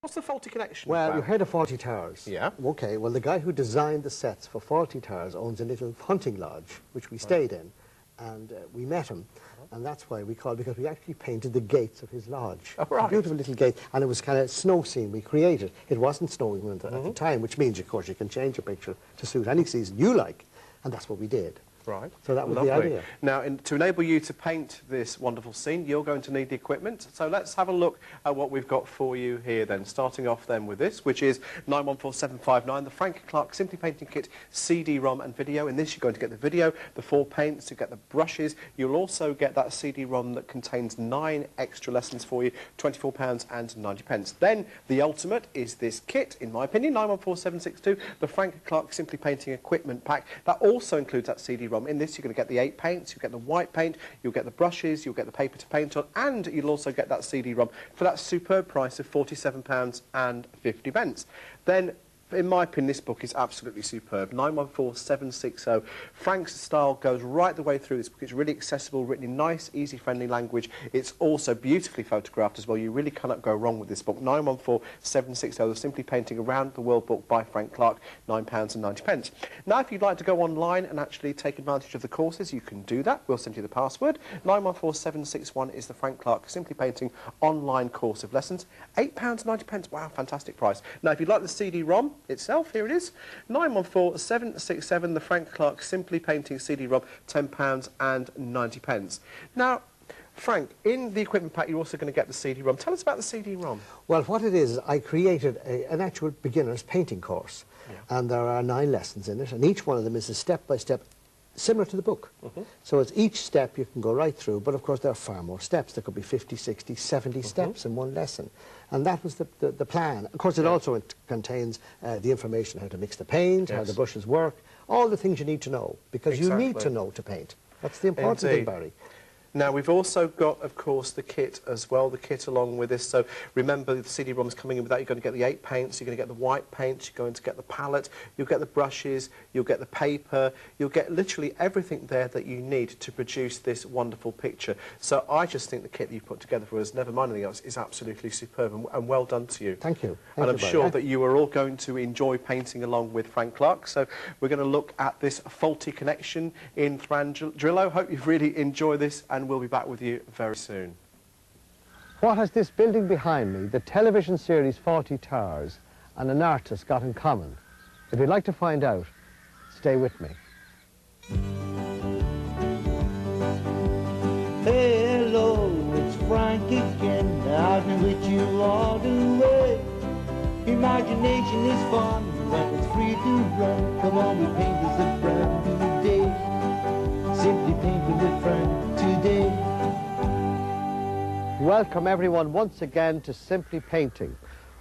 What's the faulty connection? Well, you heard of Faulty Towers. Yeah. Okay, well, the guy who designed the sets for Faulty Towers owns a little hunting lodge, which we stayed in, and we met him, and that's why we called, because we actually painted the gates of his lodge. Oh, right. A beautiful little gate, and it was kind of a snow scene we created. It wasn't snowing at the time, which means, of course, you can change your picture to suit any season you like, and that's what we did. Right. So that was Lovely. the idea. Now, to enable you to paint this wonderful scene, you're going to need the equipment. So let's have a look at what we've got for you here then. Starting off then with this, which is 914759, the Frank Clarke Simply Painting Kit CD-ROM and video. In this, you're going to get the video, the 4 paints, you get the brushes. You'll also get that CD-ROM that contains 9 extra lessons for you, £24.90. Then, the ultimate is this kit, in my opinion, 914762, the Frank Clarke Simply Painting Equipment Pack. That also includes that CD-ROM. In this, you're going to get the 8 paints, you'll get the white paint, you'll get the brushes, you'll get the paper to paint on, and you'll also get that CD-ROM for that superb price of £47.50. Then, in my opinion, this book is absolutely superb. 914760. Frank's style goes right the way through this book. It's really accessible, written in nice, easy, friendly language. It's also beautifully photographed as well. You really cannot go wrong with this book. 914760, the Simply Painting Around the World book by Frank Clarke, £9.90. Now, if you'd like to go online and actually take advantage of the courses, you can do that. We'll send you the password. 914761 is the Frank Clarke Simply Painting online course of lessons. £8.90. Wow, fantastic price. Now, if you'd like the CD-ROM itself, here it is, 914767, the Frank Clarke Simply Painting CD-ROM, £10.90. Now, Frank, in the equipment pack, you're also going to get the CD-ROM. Tell us about the CD-ROM. Well, what it is I created an actual beginner's painting course, and there are 9 lessons in it, and each one of them is a step-by-step similar to the book. So it's each step you can go right through, but of course there are far more steps. There could be 50, 60, 70 steps in one lesson. And that was the plan. Of course, it also contains the information how to mix the paint, how the brushes work, all the things you need to know, because you need to know to paint. That's the important thing, Barry. Now, we've also got, of course, the kit as well, the kit along with this. So remember, the CD-ROM is coming in with that. You're going to get the 8 paints, you're going to get the white paints, you're going to get the palette, you'll get the brushes, you'll get the paper, you'll get literally everything there that you need to produce this wonderful picture. So I just think the kit that you put together for us, never mind anything else, is absolutely superb, and well done to you. Thank you. And I'm sure that you are all going to enjoy painting along with Frank Clarke. So we're going to look at this faulty connection in Thranduillo. Hope you really enjoy this, and we'll be back with you very soon. What has this building behind me, the television series Faulty Towers, and an artist got in common? If you'd like to find out, stay with me. Hello, it's Frank again, I've been with you all the way. Imagination is fun when it's free to run. Come on, we paint this a brand new day. Simply painting with Frank today. Welcome everyone once again to Simply Painting.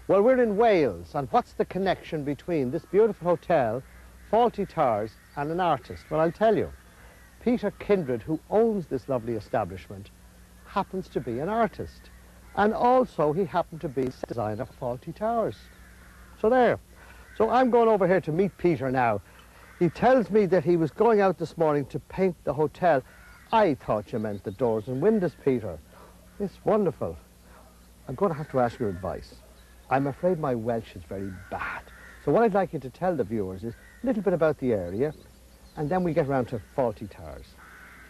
Well, we're in Wales, and what's the connection between this beautiful hotel, Faulty Towers, and an artist? Well, I'll tell you. Peter Kindred, who owns this lovely establishment, happens to be an artist. And also he happened to be the designer of Faulty Towers. So there. So I'm going over here to meet Peter now. He tells me that he was going out this morning to paint the hotel. I thought you meant the doors and windows, Peter. It's wonderful. I'm going to have to ask your advice. I'm afraid my Welsh is very bad. So what I'd like you to tell the viewers is a little bit about the area, and then we get round to Faulty Towers.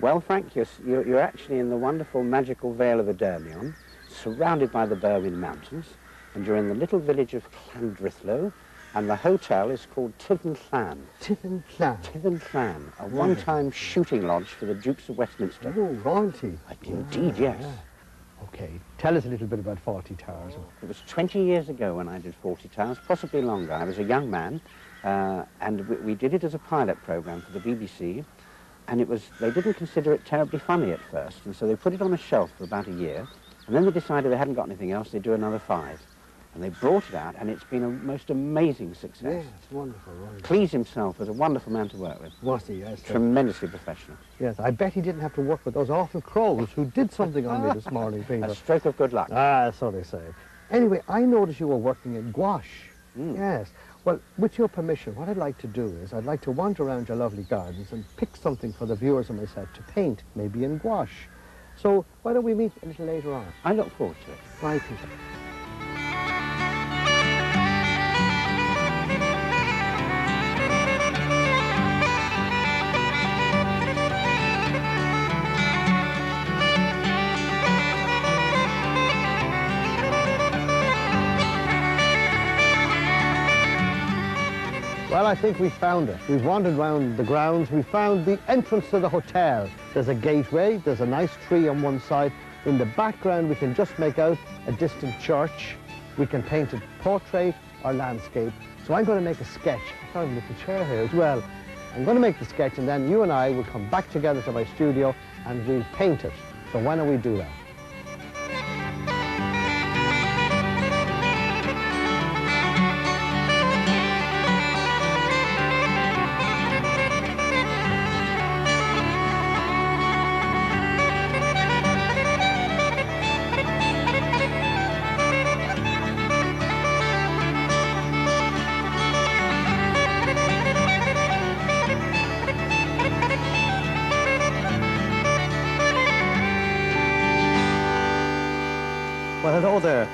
Well, Frank, you're actually in the wonderful magical Vale of Adermion, surrounded by the Berwyn Mountains, and you're in the little village of Llandrithlo, and the hotel is called Tyddyn Llan. Tyddyn Llan. Tyddyn Llan, a one-time shooting lodge for the Dukes of Westminster. Oh, royalty. Indeed, yes. Yeah. Okay, tell us a little bit about Faulty Towers. It was 20 years ago when I did Faulty Towers, possibly longer. I was a young man, and we did it as a pilot programme for the BBC, and they didn't consider it terribly funny at first, and so they put it on a shelf for about a year, and then they decided they hadn't got anything else, they'd do another 5. And they brought it out, and it's been a most amazing success. Yes, it's wonderful, wonderful. Cleese himself was a wonderful man to work with. Was he? Yes. Tremendously professional. Yes, I bet he didn't have to work with those awful crows who did something on me this morning, Peter. A stroke of good luck. Ah, that's what they say. Anyway, I noticed you were working in gouache. Yes. Well, with your permission, what I'd like to do is I'd like to wander around your lovely gardens and pick something for the viewers and myself to paint, maybe in gouache. So why don't we meet a little later on? I look forward to it. Bye, Peter. Well, I think we found it. We've wandered around the grounds. We found the entrance to the hotel. There's a gateway. There's a nice tree on one side. In the background, we can just make out a distant church. We can paint it portrait or landscape. So I'm going to make a sketch. I found a little chair here as well. I'm going to make the sketch, and then you and I will come back together to my studio and we'll paint it. So why don't we do that? Well, hello there.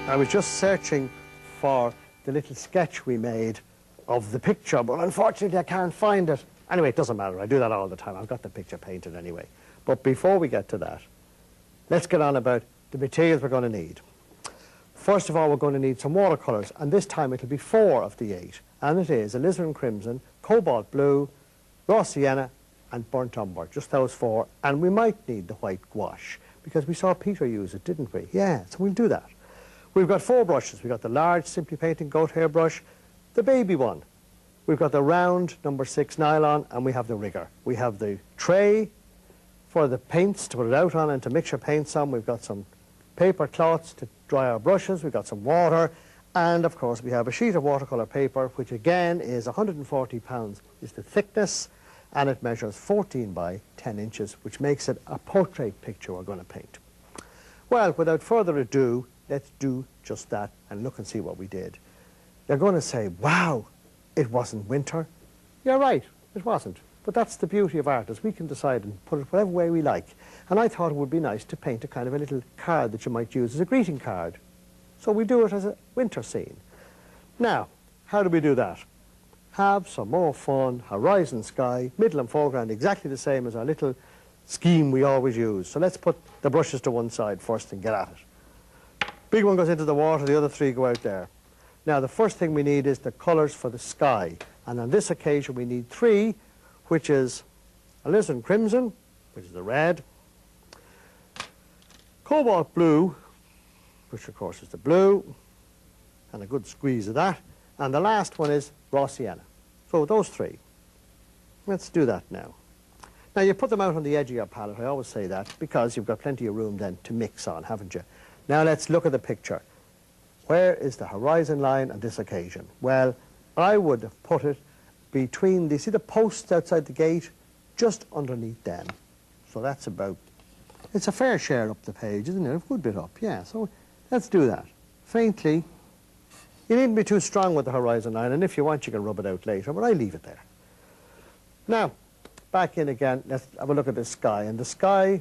I was just searching for the little sketch we made of the picture, but unfortunately I can't find it. Anyway, it doesn't matter. I do that all the time. I've got the picture painted anyway. But before we get to that, let's get on about the materials we're going to need. First of all, we're going to need some watercolours, and this time it'll be 4 of the 8. And it is alizarin crimson, cobalt blue, raw sienna, and burnt umber, just those 4. And we might need the white gouache, because we saw Peter use it, didn't we? Yeah, so we'll do that. We've got 4 brushes. We've got the large Simply Painting goat hair brush, the baby one. We've got the round number 6 nylon, and we have the rigger. We have the tray for the paints to put it out on and to mix your paints on. We've got some paper cloths to dry our brushes. We've got some water. And, of course, we have a sheet of watercolour paper, which, again, is 140 pounds is the thickness, and it measures 14 by 10 inches, which makes it a portrait picture we're going to paint. Well, without further ado, let's do just that and look and see what we did. You're going to say, wow, it wasn't winter. You're right, it wasn't. But that's the beauty of art, is we can decide and put it whatever way we like. And I thought it would be nice to paint a kind of a little card that you might use as a greeting card. So we do it as a winter scene. Now, how do we do that? Have some more fun, horizon sky, middle and foreground exactly the same as our little scheme we always use. So let's put the brushes to one side first and get at it. Big one goes into the water, the other 3 go out there. Now the first thing we need is the colours for the sky. And on this occasion we need 3, which is alizarin crimson, which is the red, cobalt blue, which of course is the blue, and a good squeeze of that. And the last one is raw sienna. So those 3. Let's do that now. Now you put them out on the edge of your palette, I always say that, because you've got plenty of room then to mix on, haven't you? Now let's look at the picture. Where is the horizon line on this occasion? Well, I would have put it between, you see the posts outside the gate? Just underneath them. So that's about, it's a fair share up the page, isn't it? A good bit up, yeah. So let's do that. Faintly. You needn't be too strong with the horizon line, and if you want, you can rub it out later, but I leave it there. Now, back in again, let's have a look at the sky. And the sky,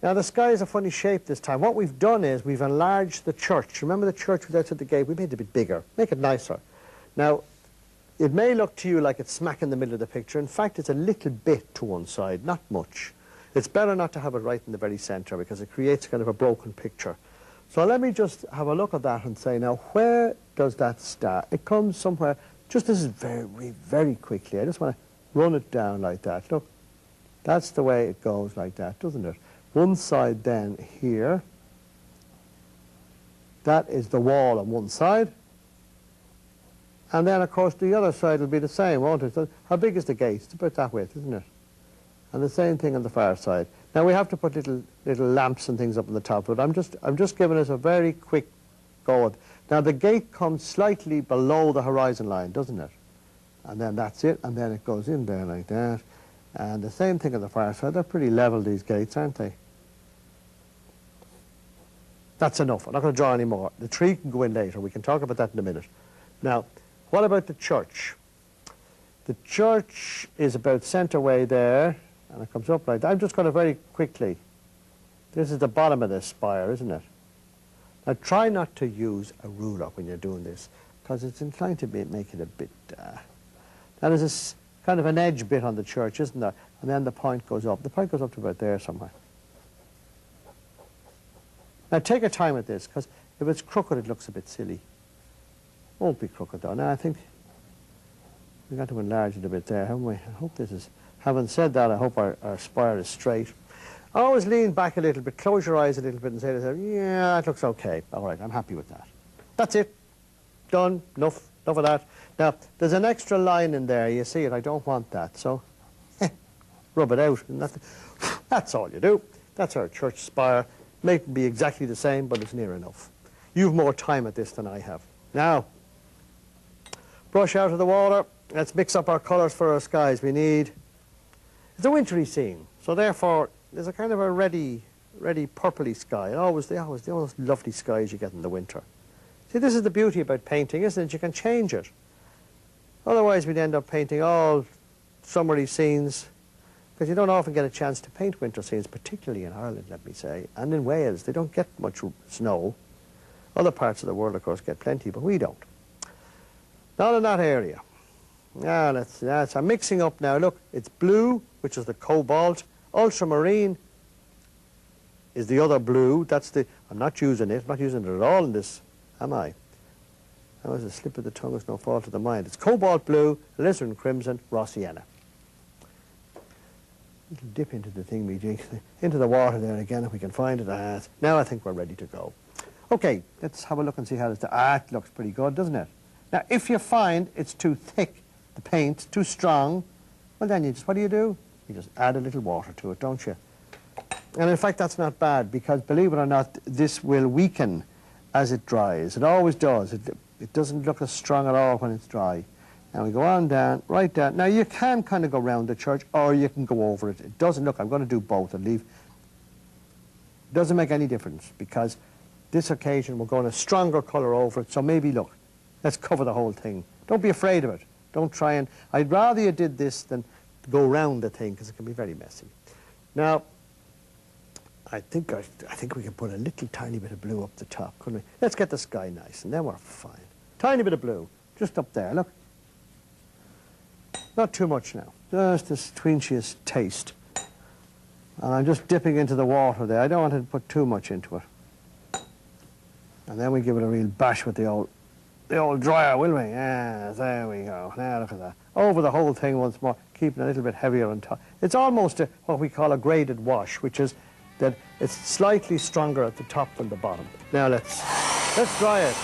now the sky is a funny shape this time. What we've done is we've enlarged the church. Remember the church was outside the gate? We made it a bit bigger, make it nicer. Now, it may look to you like it's smack in the middle of the picture. In fact, it's a little bit to one side, not much. It's better not to have it right in the very centre because it creates kind of a broken picture. So let me just have a look at that and say, now, where does that start? It comes somewhere, just this is very, very quickly. I just want to run it down like that. Look, that's the way it goes like that, doesn't it? One side then here, that is the wall on one side. And then, of course, the other side will be the same, won't it? So how big is the gate? It's about that width, isn't it? And the same thing on the far side. Now we have to put little lamps and things up on the top of it. I'm just giving us a very quick go. Now the gate comes slightly below the horizon line, doesn't it? And then that's it, and then it goes in there like that. And the same thing on the far side. They're pretty level, these gates, aren't they? That's enough. I'm not going to draw any more. The tree can go in later. We can talk about that in a minute. Now, what about the church? The church is about centre way there. And it comes up like that. I'm just going to very quickly. This is the bottom of this spire, isn't it? Now try not to use a ruler when you're doing this, because it's inclined to make it a bit... Now there's this kind of an edge bit on the church, isn't there? And then the point goes up. The point goes up to about there somewhere. Now take your time with this, because if it's crooked, it looks a bit silly. Won't be crooked though. Now I think We've got to enlarge it a bit there, haven't we? I hope this is... Having said that, I hope our spire is straight. Always lean back a little bit, close your eyes a little bit and say to yourself, yeah, that looks okay. All right, I'm happy with that. That's it. Done. Enough of that. Now, there's an extra line in there. You see it. I don't want that. So, rub it out. And that's all you do. That's our church spire. May be exactly the same, but it's near enough. You've more time at this than I have. Now, brush out of the water. Let's mix up our colours for our skies. We need... It's a wintry scene, so therefore there's a kind of a ready purpley sky. The lovely skies you get in the winter. See, this is the beauty about painting, isn't it? You can change it. Otherwise we'd end up painting all summery scenes, because you don't often get a chance to paint winter scenes, particularly in Ireland, let me say, and in Wales. They don't get much snow. Other parts of the world, of course, get plenty, but we don't. Not in that area. Now, I'm mixing up now. Look, it's blue, which is the cobalt. Ultramarine is the other blue. That's the... I'm not using it. I'm not using it at all in this, am I? That was a slip of the tongue. It's no fault of the mind. It's cobalt blue, alizarin crimson, raw sienna. Little dip into the thing, into the water there again, if we can find it. Now I think we're ready to go. Okay, let's have a look and see how this... it looks pretty good, doesn't it? Now, if you find it's too thick, the paint, too strong, well then what do? You just add a little water to it, don't you? And in fact, that's not bad, because believe it or not, this will weaken as it dries. It always does. It doesn't look as strong at all when it's dry. And we go on down, right down. Now, you can kind of go round the church, or you can go over it. It doesn't look... I'm going to do both and leave. It doesn't make any difference, because this occasion we're going a stronger colour over it, so maybe, look, let's cover the whole thing. Don't be afraid of it. Don't try and... I'd rather you did this than go round the thing, because it can be very messy. Now, I think we can put a little tiny bit of blue up the top, couldn't we? Let's get the sky nice, and then we're fine. Tiny bit of blue, just up there, look. Not too much now, just this twinchiest taste. And I'm just dipping into the water there. I don't want to put too much into it. And then we give it a real bash with the old dryer, will we? Yeah, there we go. Now look at that. Over the whole thing once more, keeping a little bit heavier on top. It's almost what we call a graded wash, which is that it's slightly stronger at the top than the bottom. Now let's dry it.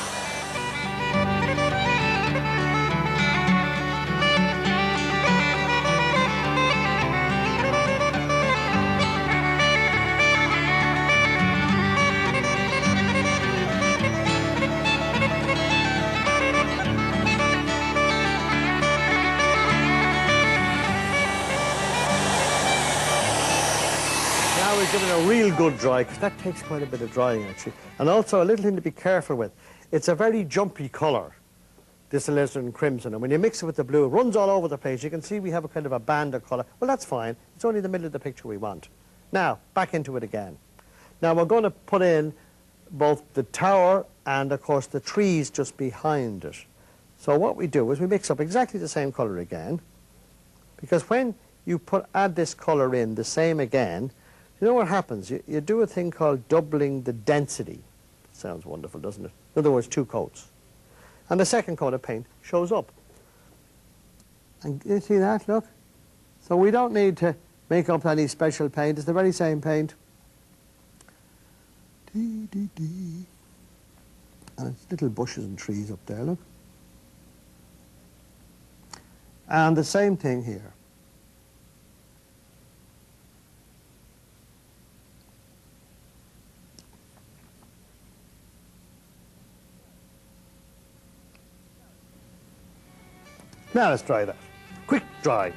Give it a real good dry, because that takes quite a bit of drying actually. And also a little thing to be careful with. It's a very jumpy colour, this alizarin crimson, and when you mix it with the blue, it runs all over the place. You can see we have a kind of a band of colour. Well, that's fine. It's only the middle of the picture we want. Now, back into it again. Now, we're going to put in both the tower and, of course, the trees just behind it. So what we do is we mix up exactly the same colour again, because when you add this colour in, the same again, you know what happens? You do a thing called doubling the density. Sounds wonderful, doesn't it? In other words, 2 coats. And the second coat of paint shows up. And you see that, look? So we don't need to make up any special paint. It's the very same paint. And it's little bushes and trees up there, look. And the same thing here. Now let's dry that. Quick dry.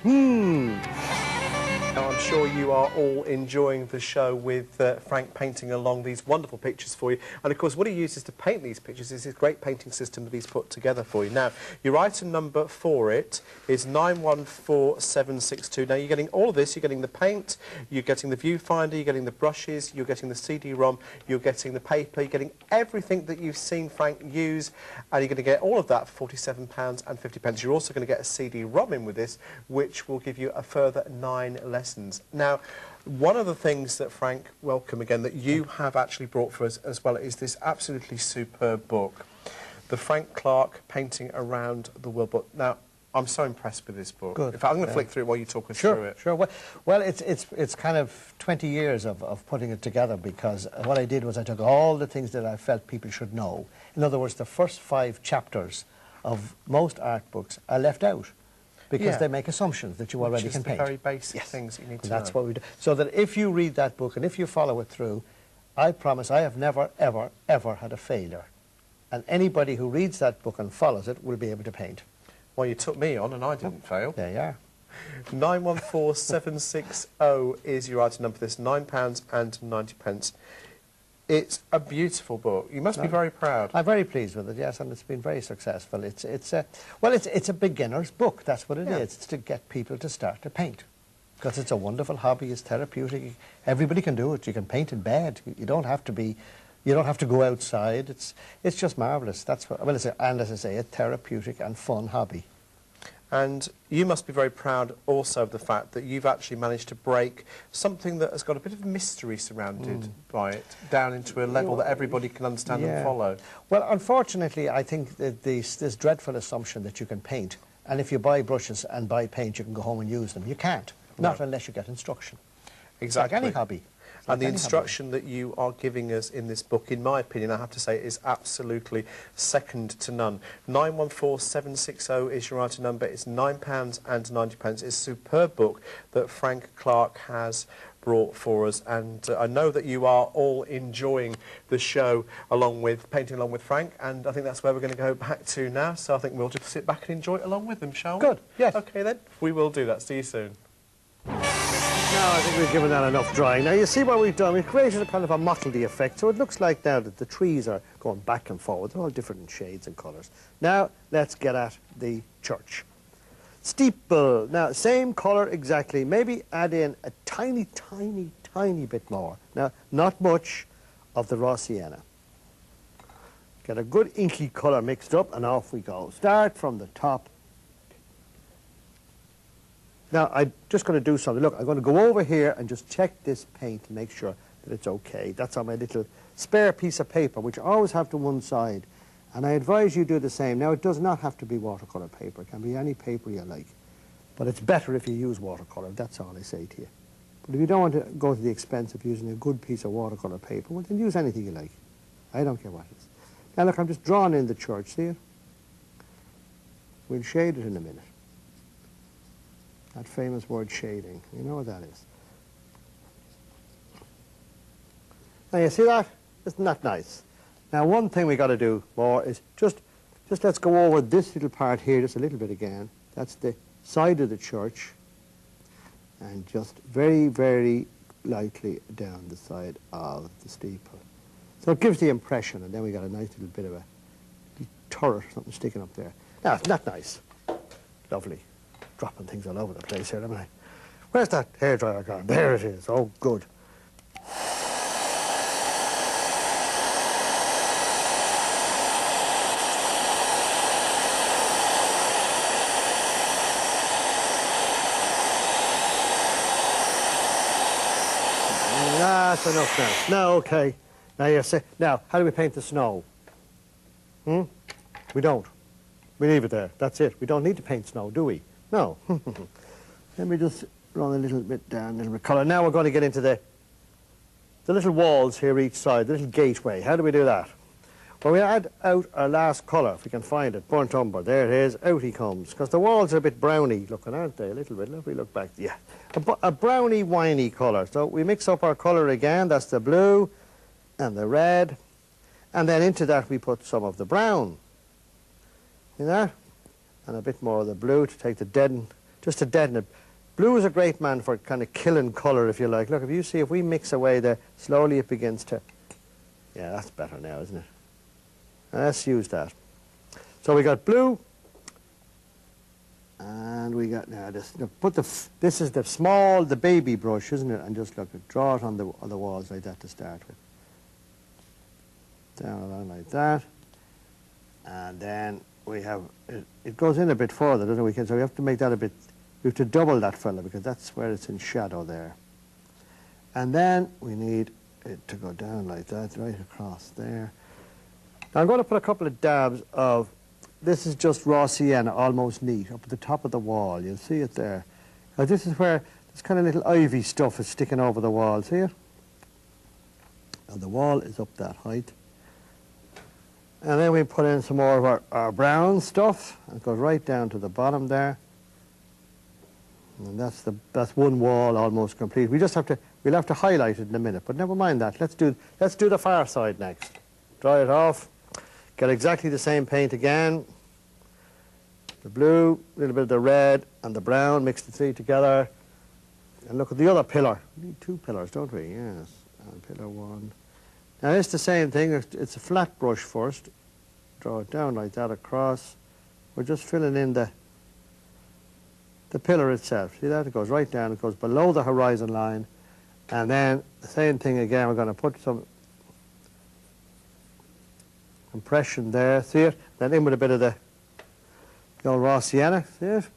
Now, I'm sure you are all enjoying the show with Frank painting along these wonderful pictures for you. And, of course, what he uses to paint these pictures is his great painting system that he's put together for you. Now, your item number for it is 914762. Now, you're getting all of this. You're getting the paint, you're getting the viewfinder, you're getting the brushes, you're getting the CD-ROM, you're getting the paper, you're getting everything that you've seen Frank use, and you're going to get all of that for £47.50. You're also going to get a CD-ROM in with this, which will give you a further 9 lessons. Now, one of the things that, Frank, welcome again, that you have actually brought for us as well is this absolutely superb book, the Frank Clarke Painting Around the World book. Now, I'm so impressed with this book. Good. In fact, I'm going to flick through it while you talk us Sure, through it. sure. Well, it's kind of 20 years of putting it together, because what I did was I took all the things that I felt people should know. In other words, the first 5 chapters of most art books are left out because they make assumptions that you already can paint. The very basic things that you need to know. That's what we do. So that if you read that book and if you follow it through, I promise I have never, ever, ever had a failure. And anybody who reads that book and follows it will be able to paint. Well, you took me on and I didn't fail. There you are. 914760 is your item number for this, £9.90. It's a beautiful book. You must be very proud. I'm very pleased with it, yes, and it's been very successful. It's a beginner's book, that's what it is. It's to get people to start to paint. Because it's a wonderful hobby, it's therapeutic. Everybody can do it. You can paint in bed. You don't have to go outside. It's just marvellous. That's what, and as I say, a therapeutic and fun hobby. And you must be very proud also of the fact that you've actually managed to break something that has got a bit of mystery surrounded by it down into a level that everybody can understand and follow. Well, unfortunately, I think that this dreadful assumption that you can paint, and if you buy brushes and buy paint, you can go home and use them. You can't, not unless you get instruction. Exactly. It's like any hobby. And the instruction that you are giving us in this book, in my opinion, I have to say, is absolutely second to none. 914760 is your item number. It's £9.90. It's a superb book that Frank Clarke has brought for us, and I know that you are all enjoying the show painting along with Frank, and I think that's where we're going to go back to now, so I think we'll just sit back and enjoy it along with them, shall we? Good, yes. OK then, we will do that. See you soon. Now I think we've given that enough drying. Now you see what we've done, we've created a kind of a mottledy effect, so it looks like now that the trees are going back and forward. They're all different shades and colours. Now let's get at the church. Steeple. Now same colour exactly, maybe add in a tiny, tiny, tiny bit more. Now not much of the raw sienna. Get a good inky colour mixed up and off we go. Start from the top. Now, I'm just going to do something. Look, I'm going to go over here and just check this paint and make sure that it's okay. That's on my little spare piece of paper, which I always have to one side. And I advise you do the same. Now, it does not have to be watercolour paper. It can be any paper you like. But it's better if you use watercolour. That's all I say to you. But if you don't want to go to the expense of using a good piece of watercolour paper, well, then use anything you like. I don't care what it is. Now, look, I'm just drawing in the church. See it? We'll shade it in a minute. That famous word shading. You know what that is. Now you see that? Isn't that nice? Now one thing we got to do more is just let's go over this little part here just a little bit again. That's the side of the church. And just very, very lightly down the side of the steeple. So it gives the impression, and then we got a nice little bit of a turret or something sticking up there. Now, isn't that nice? Lovely. Dropping things all over the place here, haven't I? Where's that hairdryer gone? There it is. Oh, good. That's enough now. Now, okay. Now you say, now, how do we paint the snow? We don't. We leave it there. That's it. We don't need to paint snow, do we? No. Let me just run a little bit down, a little bit colour. Now we're going to get into the little walls here each side, the little gateway. How do we do that? Well, we add out our last colour, if we can find it. Burnt umber. There it is. Out he comes. Because the walls are a bit browny looking, aren't they? A little bit. If we look back. Yeah. A browny, winey colour. So we mix up our colour again. That's the blue and the red. And then into that we put some of the brown. You know? And a bit more of the blue to take the deaden, just to deaden it. Blue is a great man for kind of killing colour, if you like. Look, if you see, if we mix away there, slowly it begins to... Yeah, that's better now, isn't it? Now let's use that. So we got blue, and we got now this. This is the baby brush, isn't it? And just look, draw it on the walls like that to start with. Down along like that, and then we have it goes in a bit further, doesn't it? So we have to make that a bit. We have to double that fella because that's where it's in shadow there. And then we need it to go down like that, right across there. Now I'm going to put a couple of dabs of this is just raw sienna, almost neat, up at the top of the wall. You'll see it there. Now this is where this kind of little ivy stuff is sticking over the wall. See it? And the wall is up that height. And then we put in some more of our brown stuff. It goes right down to the bottom there. And that's one wall almost complete. We'll have to highlight it in a minute, but never mind that. Let's do the far side next. Dry it off. Get exactly the same paint again. The blue, a little bit of the red and the brown, mix the three together. And look at the other pillar. We need two pillars, don't we? Yes. And pillar one. Now it's the same thing. It's a flat brush first. Draw it down like that across. We're just filling in the pillar itself. See that? It goes right down. It goes below the horizon line. And then the same thing again. We're going to put some impression there. See it? Then in with a bit of the old raw sienna. See it?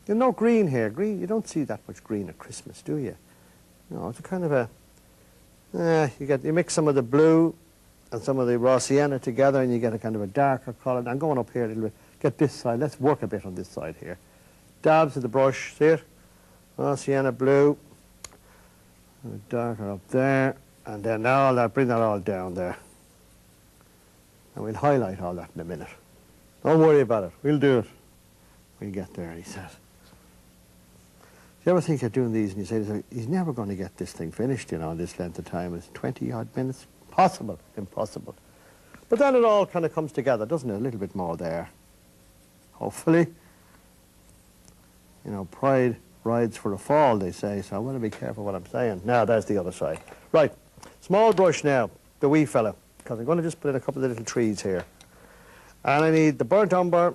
There's no green here. Green. You don't see that much green at Christmas, do you? No, it's a kind of a... you mix some of the blue and some of the raw sienna together and you get a kind of a darker colour. Now I'm going up here a little bit. Get this side. Let's work a bit on this side here. Dabs of the brush. See it? Raw sienna blue. And darker up there. And then now I'll bring that all down there. And we'll highlight all that in a minute. Don't worry about it. We'll do it. We'll get there, he says. You ever think you're doing these and you say, he's never going to get this thing finished, you know, in this length of time. It's 20-odd minutes. Possible. Impossible. But then it all kind of comes together, doesn't it? A little bit more there. Hopefully. You know, pride rides for a fall, they say, so I want to be careful what I'm saying. Now, there's the other side. Right. Small brush now, the wee fella, because I'm going to just put in a couple of little trees here. And I need the burnt umber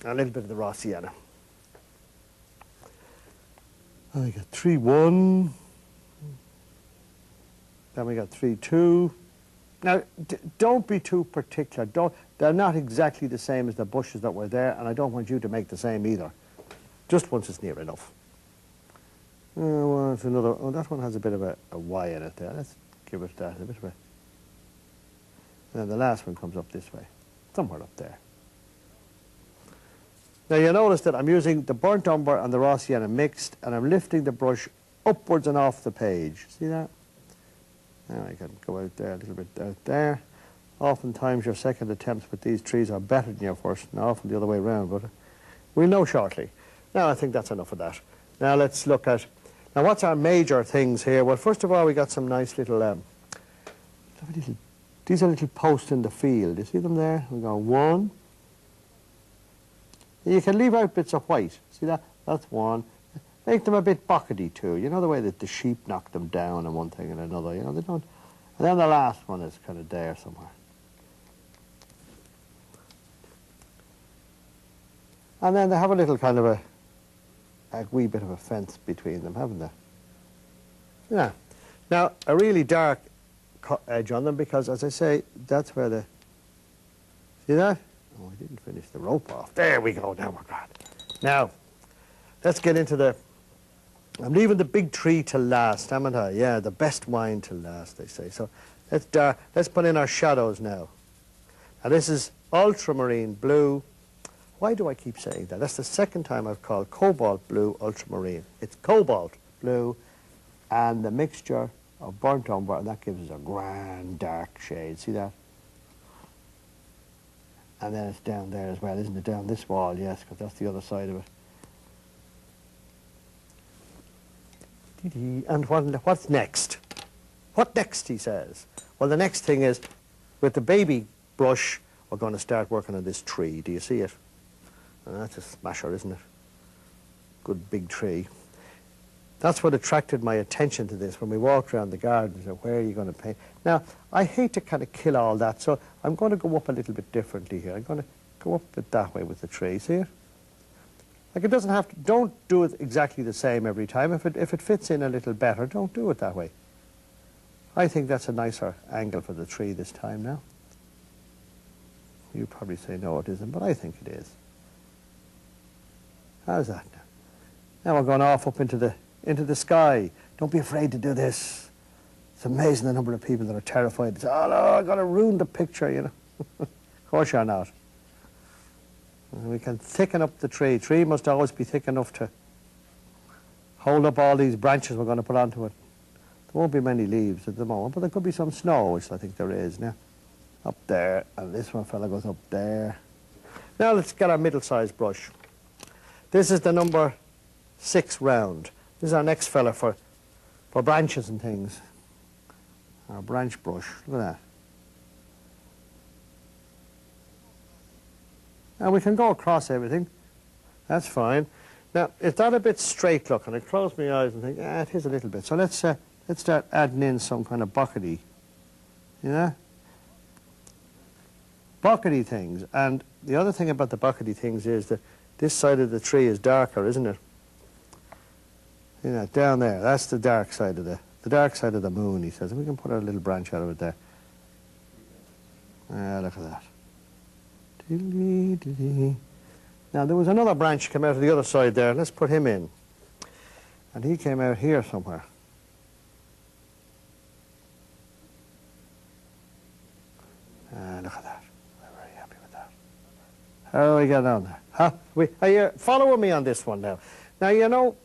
and a little bit of the raw sienna. I got 3-1. Then we got 3-2. Now, don't be too particular. They're not exactly the same as the bushes that were there, and I don't want you to make the same either. Just once it's near enough. Well, it's another. Oh, that one has a bit of a Y in it there. Let's give it that. A bit of a. And then the last one comes up this way, somewhere up there. Now you notice that I'm using the burnt umber and the raw sienna mixed, and I'm lifting the brush upwards and off the page. See that? Now I can go out there, a little bit out there. Oftentimes your second attempts with these trees are better than your first, and often the other way around, but we'll know shortly. Now I think that's enough of that. Now let's look at, now what's our major things here? Well, first of all, we got some nice little, these are little posts in the field. You see them there? We go 1. You can leave out bits of white. See that? That's 1. Make them a bit buckety too. You know the way that the sheep knock them down and one thing and another. You know, they don't. And then the last one is kind of there somewhere. And then they have a little kind of a wee bit of a fence between them, haven't they? Yeah. Now, a really dark edge on them because, as I say, that's where the... See that? Oh, I didn't finish the rope off. There we go. Now we're good. Now, let's get into the... I'm leaving the big tree to last, haven't I? Yeah, the best wine to last, they say. So let's put in our shadows now. Now, this is ultramarine blue. Why do I keep saying that? That's the second time I've called cobalt blue ultramarine. It's cobalt blue and the mixture of burnt umber, and that gives us a grand dark shade. See that? And then it's down there as well, isn't it? Down this wall, yes, because that's the other side of it. And what's next? What next, he says? Well, the next thing is, with the baby brush, we're going to start working on this tree. Do you see it? That's a smasher, isn't it? Good big tree. That's what attracted my attention to this when we walked around the garden. So where are you going to paint? Now, I hate to kind of kill all that, so I'm going to go up a little bit differently here. I'm going to go up a bit that way with the tree. See it? Like it doesn't have to, don't do it exactly the same every time. If it fits in a little better, don't do it that way. I think that's a nicer angle for the tree this time now. You probably say no, it isn't, but I think it is. How's that now? Now we're going off up into the sky. Don't be afraid to do this. It's amazing the number of people that are terrified. They say, oh no, I've got to ruin the picture, you know. Of course you're not. And we can thicken up the tree. Tree must always be thick enough to hold up all these branches we're going to put onto it. There won't be many leaves at the moment, but there could be some snow, which I think there is now. Up there, and this one fella goes up there. Now let's get our middle-sized brush. This is the number 6 round. This is our next fella for branches and things. Our branch brush, look at that. And we can go across everything. That's fine. Now, is that a bit straight looking? I close my eyes and think, it is a little bit. So let's start adding in some kind of buckety, you know? Buckety things. And the other thing about the buckety things is that this side of the tree is darker, isn't it? You know, down there, that's the dark side of the dark side of the moon, he says. And we can put a little branch out of it there. Look at that. Now, there was another branch came out of the other side there. Let's put him in. And he came out here somewhere. Look at that. I'm very happy with that. How do we get on there? Huh? Are you following me on this one now? Now, you know,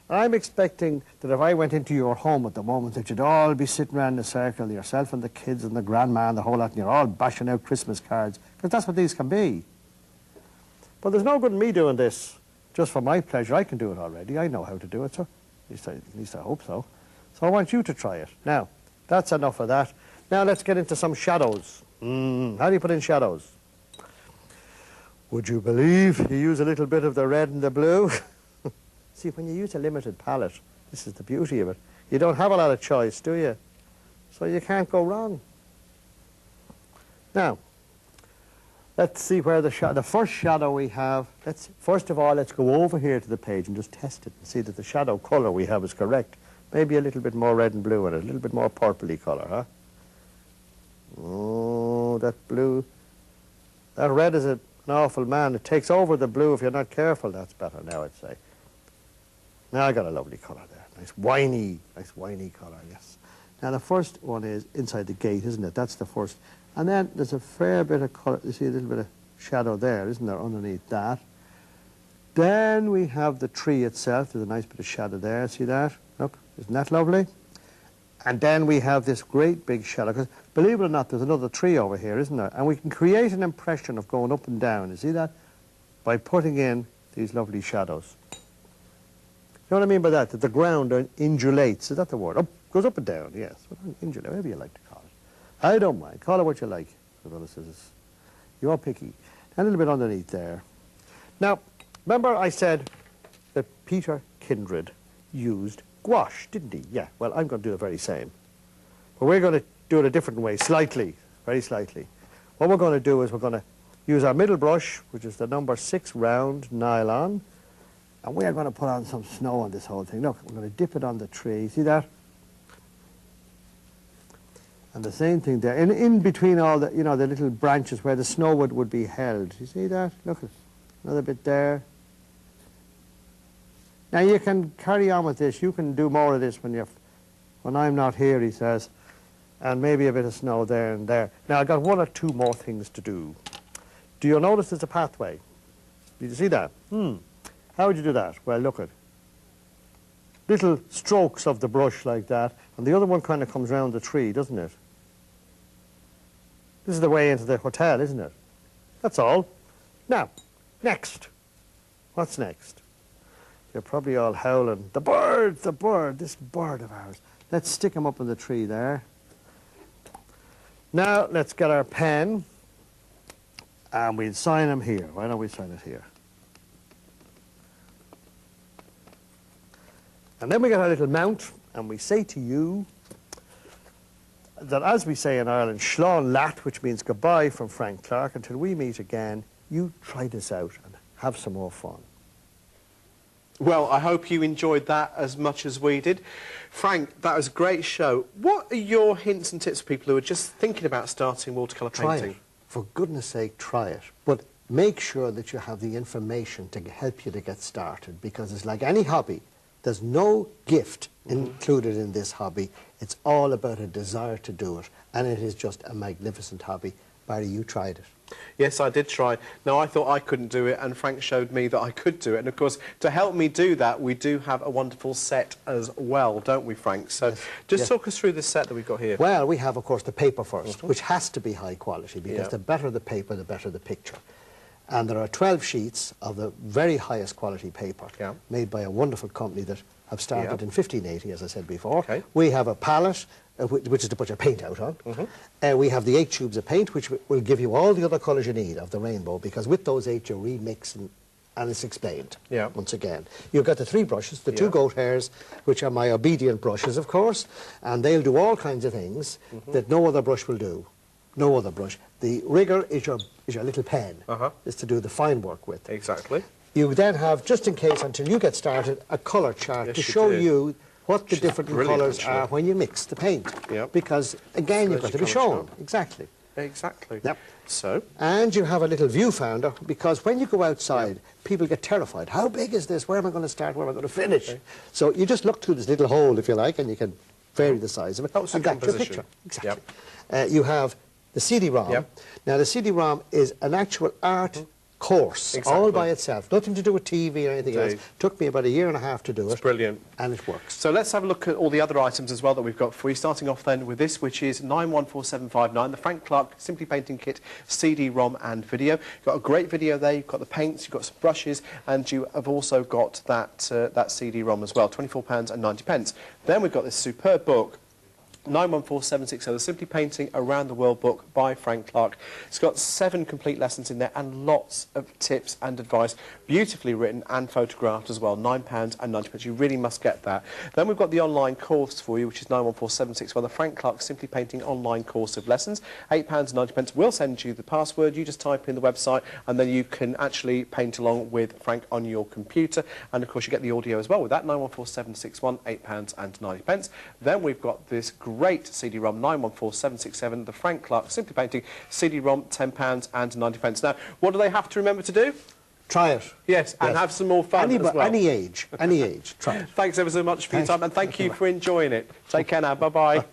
I'm expecting that if I went into your home at the moment that you'd all be sitting around in a circle, yourself and the kids and the grandma and the whole lot, and you're all bashing out Christmas cards, because that's what these can be. But there's no good in me doing this just for my pleasure. I can do it already. I know how to do it, so at least I hope so. So I want you to try it. Now, that's enough of that. Now let's get into some shadows. How do you put in shadows? Would you believe you use a little bit of the red and the blue? See, when you use a limited palette, this is the beauty of it. You don't have a lot of choice, do you? So you can't go wrong. Now, let's see where the first shadow we have. First of all, let's go over here to the page and just test it and see that the shadow colour we have is correct. Maybe a little bit more red and blue in it, a little bit more purpley colour, huh? Oh, that blue. That red is an awful man. It takes over the blue if you're not careful. That's better now, I'd say. Now I got a lovely colour there. Nice whiny colour, yes. Now the first one is inside the gate, isn't it? That's the first. And then there's a fair bit of colour. You see a little bit of shadow there, isn't there, underneath that? Then we have the tree itself. There's a nice bit of shadow there. See that? Look, isn't that lovely? And then we have this great big shadow. Because believe it or not, there's another tree over here, isn't there? And we can create an impression of going up and down. You see that? By putting in these lovely shadows. You know what I mean by that? That the ground undulates. Is that the word? Goes up and down, yes. Undulate, whatever you like to call it. I don't mind. Call it what you like. You're picky. A little bit underneath there. Now, remember I said that Peter Kindred used gouache, didn't he? Yeah. Well, I'm going to do the very same. But we're going to do it a different way, slightly, very slightly. What we're going to do is we're going to use our middle brush, which is the number 6 round nylon, and we're going to put on some snow on this whole thing. Look, we're going to dip it on the tree. See that? And the same thing there. In between all the, you know, the little branches where the snow would be held. You see that? Look at another bit there. Now you can carry on with this. You can do more of this when I'm not here, he says. And maybe a bit of snow there and there. Now I've got 1 or 2 more things to do. Do you notice there's a pathway? Did you see that? How would you do that? Well, look at little strokes of the brush like that, and the other one kind of comes round the tree, doesn't it? This is the way into the hotel, isn't it? That's all. Now, next. What's next? You're probably all howling. The bird, this bird of ours. Let's stick him up in the tree there. Now, let's get our pen, and we'll sign him here. Why don't we sign it here? And then we get our little mount, and we say to you that, as we say in Ireland, Slán Lat, which means goodbye from Frank Clarke. Until we meet again, you try this out and have some more fun. Well, I hope you enjoyed that as much as we did. Frank, that was a great show. What are your hints and tips for people who are just thinking about starting watercolour painting? Try it. For goodness sake, try it. But make sure that you have the information to help you to get started, because it's like any hobby. There's no gift included in this hobby. It's all about a desire to do it, and it is just a magnificent hobby. Barry, you tried it. Yes, I did try. Now, I thought I couldn't do it, and Frank showed me that I could do it. And, of course, to help me do that, we do have a wonderful set as well, don't we, Frank? So Yes. just talk us through the set that we've got here. Well, we have, of course, the paper first, which has to be high quality, because the better the paper, the better the picture. And there are 12 sheets of the very highest quality paper made by a wonderful company that have started in 1580, as I said before. Okay. We have a palette, which is to put your paint out on. We have the 8 tubes of paint, which will give you all the other colours you need of the rainbow, because with those 8 you remix and it's explained once again. You've got the 3 brushes, the 2 goat hairs, which are my obedient brushes, of course, and they'll do all kinds of things that no other brush will do. No other brush. The rigger is your little pen, is to do the fine work with. Exactly. You then have, just in case, until you get started, a colour chart to show you what the different colours are when you mix the paint. Because, again, you've got to be shown. Exactly. Exactly. Yep. So? And you have a little viewfinder, because when you go outside, people get terrified. How big is this? Where am I going to start? Where am I going to finish? Okay. So you just look through this little hole, if you like, and you can vary the size of it. Helps and the that's your composition. picture. Exactly. You have the CD-ROM. Now, the CD-ROM is an actual art course, all by itself. Nothing to do with TV or anything else. Took me about 1.5 years to do it. It's brilliant. And it works. So let's have a look at all the other items as well that we've got for you, starting off then with this, which is 914759, the Frank Clarke Simply Painting Kit CD-ROM and video. You've got a great video there, you've got the paints, you've got some brushes, and you have also got that CD-ROM as well, £24.90. Then we've got this superb book, 914760, the Simply Painting Around the World book by Frank Clarke. It's got 7 complete lessons in there and lots of tips and advice, beautifully written and photographed as well, £9.90. You really must get that. Then we've got the online course for you, which is 914761, the Frank Clarke Simply Painting online course of lessons, £8.90. We'll send you the password. You just type in the website and then you can actually paint along with Frank on your computer. And of course you get the audio as well with that, 914761, £8.90. Then we've got this great CD-ROM, 914767, the Frank Clarke Simply Painting CD-ROM, £10.90. Now, what do they have to remember to do? Try it. Yes, and have some more fun as well. Any age, try it. Thanks ever so much for your time, and thank you for enjoying it. Take care now. Bye-bye.